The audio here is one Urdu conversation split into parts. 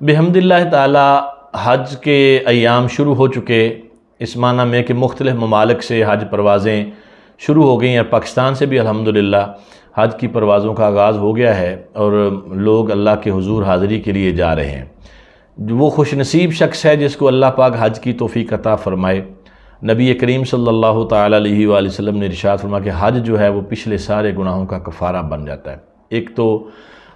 بحمد اللہ تعالی حج کے ایام شروع ہو چکے، اس معنی میں کہ مختلف ممالک سے حج پروازیں شروع ہو گئی ہیں، اور پاکستان سے بھی الحمدللہ حج کی پروازوں کا آغاز ہو گیا ہے اور لوگ اللہ کے حضور حاضری کے لیے جا رہے ہیں۔ وہ خوش نصیب شخص ہے جس کو اللہ پاک حج کی توفیق عطا فرمائے۔ نبی کریم صلی اللہ تعالیٰ علیہ وآلہ وسلم نے ارشاد فرمایا کہ حج جو ہے وہ پچھلے سارے گناہوں کا کفارہ بن جاتا ہے۔ ایک تو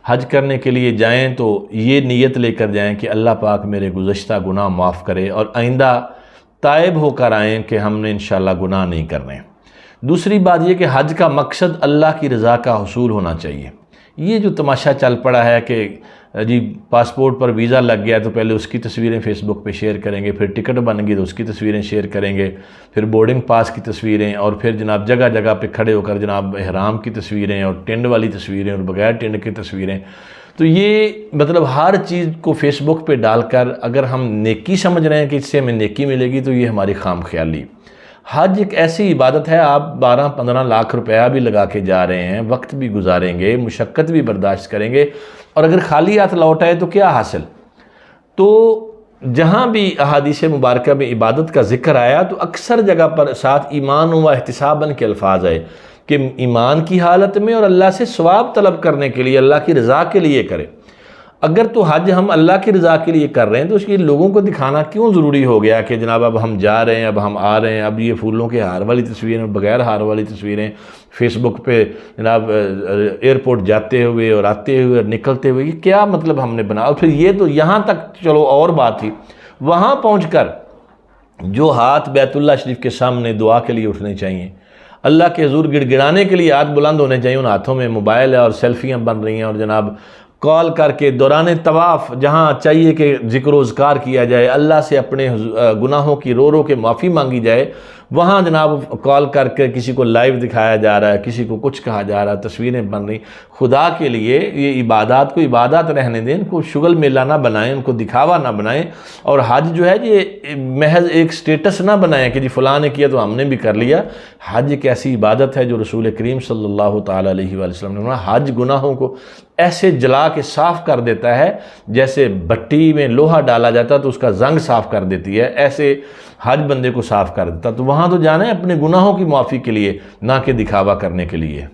حج کرنے کے لیے جائیں تو یہ نیت لے کر جائیں کہ اللہ پاک میرے گزشتہ گناہ معاف کرے، اور آئندہ تائب ہو کر آئیں کہ ہم نے انشاءاللہ گناہ نہیں کرنے۔ دوسری بات یہ کہ حج کا مقصد اللہ کی رضا کا حصول ہونا چاہیے۔ یہ جو تماشا چل پڑا ہے کہ جی پاسپورٹ پر ویزا لگ گیا تو پہلے اس کی تصویریں فیس بک پہ شیئر کریں گے، پھر ٹکٹ بن گئی تو اس کی تصویریں شیئر کریں گے، پھر بورڈنگ پاس کی تصویریں، اور پھر جناب جگہ جگہ پہ کھڑے ہو کر جناب احرام کی تصویریں اور ٹینٹ والی تصویریں اور بغیر ٹینٹ کی تصویریں۔ تو یہ مطلب ہر چیز کو فیس بک پہ ڈال کر اگر ہم نیکی سمجھ رہے ہیں کہ اس سے ہمیں نیکی ملے گی تو یہ ہماری خام خیالی۔ حج ایک ایسی عبادت ہے، آپ 12-15 لاکھ روپیہ بھی لگا کے جا رہے ہیں، وقت بھی گزاریں گے، مشقت بھی برداشت کریں گے، اور اگر خالی ہاتھ لوٹ آئے تو کیا حاصل؟ تو جہاں بھی احادیث مبارکہ میں عبادت کا ذکر آیا تو اکثر جگہ پر ساتھ ایمان و احتساباً کے الفاظ آئے کہ ایمان کی حالت میں اور اللہ سے ثواب طلب کرنے کے لیے، اللہ کی رضا کے لیے کرے۔ اگر تو حج ہم اللہ کی رضا کے لیے کر رہے ہیں تو اس کے لوگوں کو دکھانا کیوں ضروری ہو گیا کہ جناب اب ہم جا رہے ہیں، اب ہم آ رہے ہیں، اب یہ پھولوں کے ہار والی تصویریں اور بغیر ہار والی تصویریں فیس بک پہ جناب ایئرپورٹ جاتے ہوئے اور آتے ہوئے اور نکلتے ہوئے، یہ کیا مطلب ہم نے بنا؟ اور پھر یہ تو یہاں تک چلو اور بات تھی، وہاں پہنچ کر جو ہاتھ بیت اللہ شریف کے سامنے دعا کے لیے اٹھنے چاہیے، اللہ کے حضور گڑ گڑانے کے لیے ہاتھ بلند ہونے چاہیے، ان ہاتھوں میں موبائل ہے اور سیلفیاں بن رہی ہیں، اور جناب کال کر کے دوران طواف جہاں چاہیے کہ ذکر و اذکار کیا جائے، اللہ سے اپنے گناہوں کی رو رو کے معافی مانگی جائے، وہاں جناب کال کر کے کسی کو لائیو دکھایا جا رہا ہے، کسی کو کچھ کہا جا رہا ہے، تصویریں بن رہی۔ خدا کے لیے یہ عبادات کو عبادات رہنے دیں، ان کو شغل میلہ نہ بنائیں، ان کو دکھاوا نہ بنائیں، اور حج جو ہے یہ محض ایک سٹیٹس نہ بنائیں کہ جی فلاں نے کیا تو ہم نے بھی کر لیا۔ حج ایک ایسی عبادت ہے جو رسول کریم صلی اللہ تعالیٰ علیہ وآلہ وسلم نے فرمایا، حج گناہوں کو ایسے جلا کے صاف کر دیتا ہے جیسے بھٹی میں لوہا ڈالا جاتا تو اس کا زنگ صاف کر دیتی ہے، ایسے حج بندے کو صاف کر دیتا۔ تو وہاں تو جانا ہے اپنے گناہوں کی معافی کے لیے، نہ کہ دکھاوا کرنے کے لیے۔